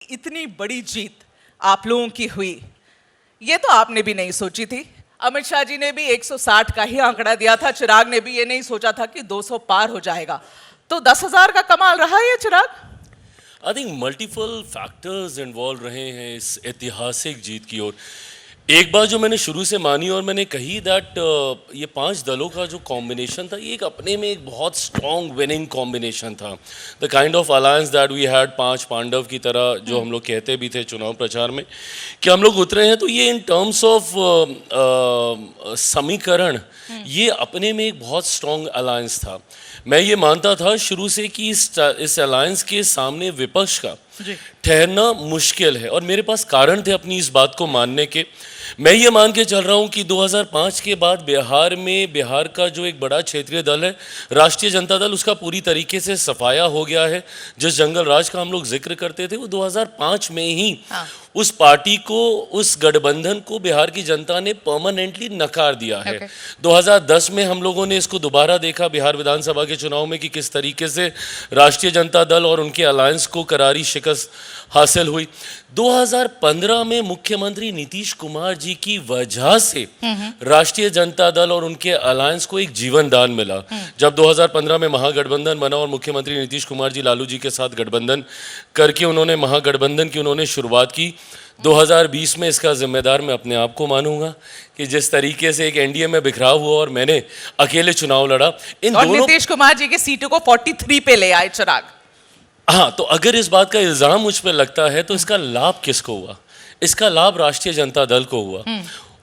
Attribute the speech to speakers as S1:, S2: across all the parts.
S1: इतनी बड़ी जीत आप लोगों की हुई, ये तो आपने भी नहीं सोची थी। अमित शाह जी ने भी 160 का ही आंकड़ा दिया था, चिराग ने भी ये नहीं सोचा था कि 200 पार हो जाएगा। तो 10,000 का कमाल रहा ये Chirag.
S2: I think multiple factors involve रहे हैं इस ऐतिहासिक जीत की ओर। एक बात जो मैंने शुरू से मानी और मैंने कही दैट ये 5 दलों का जो कॉम्बिनेशन था ये एक अपने में एक बहुत स्ट्रॉन्ग विनिंग कॉम्बिनेशन था। The kind of alliance that we had 5 Pandav की तरह जो हम लोग कहते भी थे चुनाव प्रचार में कि हम लोग उतरे हैं, तो ये इन टर्म्स ऑफ समीकरण ये अपने में एक बहुत स्ट्रॉन्ग अलायंस था। मैं ये मानता था शुरू से कि इस अलायंस के सामने विपक्ष का ठहरना मुश्किल है और मेरे पास कारण थे अपनी इस बात को मानने के। मैं ये मान के चल रहा हूँ कि 2005 के बाद बिहार का जो एक बड़ा क्षेत्रीय दल है राष्ट्रीय जनता दल, उसका पूरी तरीके से सफाया हो गया है। जिस जंगल राज का हम लोग जिक्र करते थे वो 2005 में ही उस पार्टी को, उस गठबंधन को बिहार की जनता ने परमानेंटली नकार दिया है। 2010 में हम लोगों ने इसको दोबारा देखा बिहार विधानसभा के चुनाव में कि किस तरीके से राष्ट्रीय जनता दल और उनके अलायंस को करारी शिकस्त हासिल हुई। 2015 में मुख्यमंत्री नीतीश कुमार जी की वजह से राष्ट्रीय जनता दल और उनके अलायंस को एक जीवन दान मिला। जब 2015 में महागठबंधन बना और मुख्यमंत्री नीतीश कुमार जी लालू जी के साथ गठबंधन करके उन्होंने महागठबंधन की उन्होंने शुरुआत की। 2020 में इसका जिम्मेदार मैं अपने आप को मानूंगा कि जिस तरीके से एक एनडीए में बिखराव हुआ और मैंने अकेले चुनाव लड़ा, इन
S1: और
S2: दोनों
S1: नीतीश कुमार जी की सीटों को 43 पे ले आए चिराग।
S2: हाँ, तो अगर इस बात का इल्जाम मुझ पर लगता है तो इसका लाभ किसको हुआ? इसका लाभ राष्ट्रीय जनता दल को हुआ।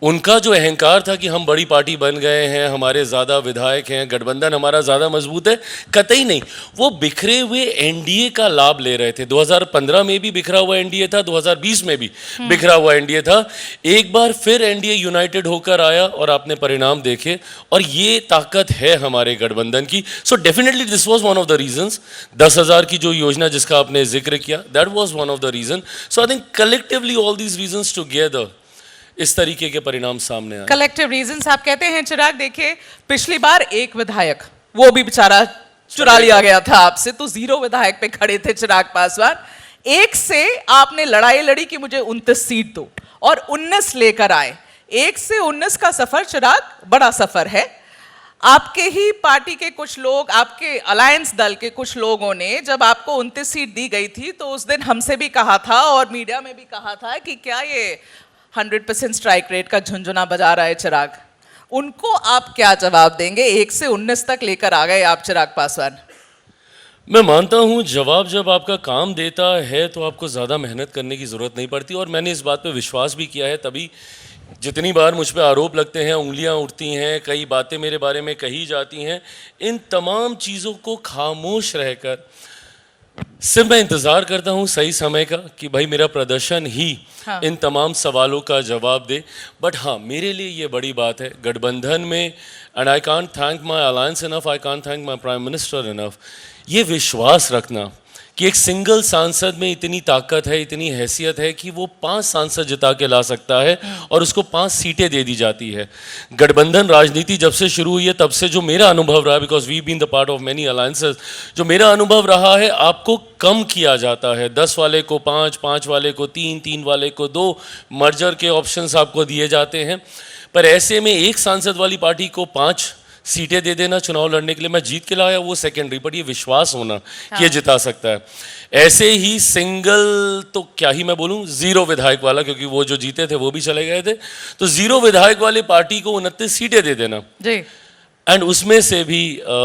S2: उनका जो अहंकार था कि हम बड़ी पार्टी बन गए हैं, हमारे ज़्यादा विधायक हैं, गठबंधन हमारा ज़्यादा मजबूत है, कतई नहीं। वो बिखरे हुए एनडीए का लाभ ले रहे थे। 2015 में भी बिखरा हुआ एनडीए था, 2020 में भी बिखरा हुआ एनडीए था। एक बार फिर एनडीए यूनाइटेड होकर आया और आपने परिणाम देखे और ये ताकत है हमारे गठबंधन की। So definitely this was one of the reasons. 10,000 की जो योजना जिसका आपने जिक्र किया, that was one of the reason. So I think collectively all these reasons together इस तरीके के परिणाम सामने आए।
S1: कलेक्टिव रीजंस आप कहते हैं चिराग। देखिए पिछली बार एक विधायक वो भी बेचारा चुरा लिया गया था आपसे, तो 0 विधायक पे खड़े थे चिराग पासवान। 1 से आपने लड़ाई लड़ी कि मुझे 29 सीट दो और 19 लेकर आए। 1 से 19 का सफर चिराग बड़ा सफर है। आपके ही पार्टी के कुछ लोग, आपके अलायंस दल के कुछ लोगों ने जब आपको 29 सीट दी गई थी तो उस दिन हमसे भी कहा था और मीडिया में भी कहा था कि क्या ये 100% स्ट्राइक रेट का झुंझुना बजा रहा है चिराग। उनको आप क्या जवाब देंगे? 1 से 19 तक लेकर आ गए आप चिराग पासवान।
S2: मैं मानता हूं जवाब जब आपका काम देता है तो आपको ज़्यादा मेहनत करने की ज़रूरत नहीं पड़ती और मैंने इस बात पे विश्वास भी किया है। तभी जितनी बार मुझ पे आरोप लगते हैं, उंगलियां उठती हैं, कई बातें मेरे बारे में कही जाती हैं, इन तमाम चीज़ों को खामोश रहकर सिर्फ मैं इंतज़ार करता हूँ सही समय का कि भाई मेरा प्रदर्शन ही इन तमाम सवालों का जवाब दे। बट हाँ, मेरे लिए ये बड़ी बात है गठबंधन में, and I can't thank my alliance enough, I can't thank my prime minister enough, ये विश्वास रखना कि एक सिंगल सांसद में इतनी ताकत है, इतनी हैसियत है कि वो 5 सांसद जिता के ला सकता है और उसको 5 सीटें दे दी जाती है। गठबंधन राजनीति जब से शुरू हुई है तब से जो मेरा अनुभव रहा, because we been the part of many alliances, जो मेरा अनुभव रहा है आपको कम किया जाता है। 10 वाले को 5, 5 वाले को 3, 3 वाले को 2, मर्जर के ऑप्शंस आपको दिए जाते हैं। पर ऐसे में एक सांसद वाली पार्टी को 5 सीटें दे देना चुनाव लड़ने के लिए, मैं जीत के लाया वो सेकेंडरी, बट ये विश्वास होना कि ये जिता सकता है। ऐसे ही सिंगल तो क्या ही मैं बोलूं, 0 विधायक वाला, क्योंकि वो जो जीते थे वो भी चले गए थे, तो 0 विधायक वाली पार्टी को 29 सीटें दे देना जी। एंड उसमें से भी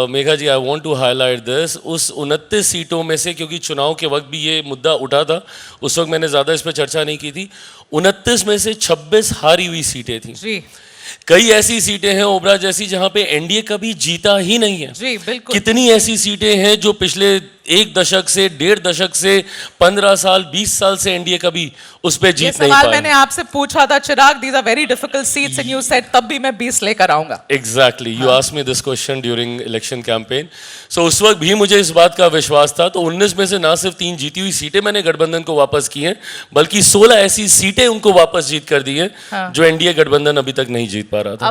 S2: Megha ji, I want to highlight this, उस 29 सीटों में से, क्योंकि चुनाव के वक्त भी ये मुद्दा उठा था, उस वक्त मैंने ज़्यादा इस पर चर्चा नहीं की थी, 29 में से 26 हारी हुई सीटें थी जी। कई ऐसी सीटें हैं ओबरा जैसी जहां पे एनडीए कभी जीता ही नहीं है जी, बिल्कुल। कितनी ऐसी सीटें हैं जो पिछले 1 दशक से, 1.5 दशक से, 15 साल, 20 साल से एनडीए कभी उस पे जीत नहीं पाई।
S1: मैंने आपसे पूछा था Chirag, these are very difficult seats and you said तब भी मैं 20 लेकर आऊंगा।
S2: Exactly, you asked me this question during election campaign. So उस वक्त भी मुझे इस बात का विश्वास था। तो 19 में से ना सिर्फ 3 जीती हुई सीटें मैंने गठबंधन को वापस की हैं, बल्कि 16 ऐसी सीटें उनको वापस जीत कर दी हैं जो एनडीए गठबंधन अभी तक नहीं जीत पा रहा था।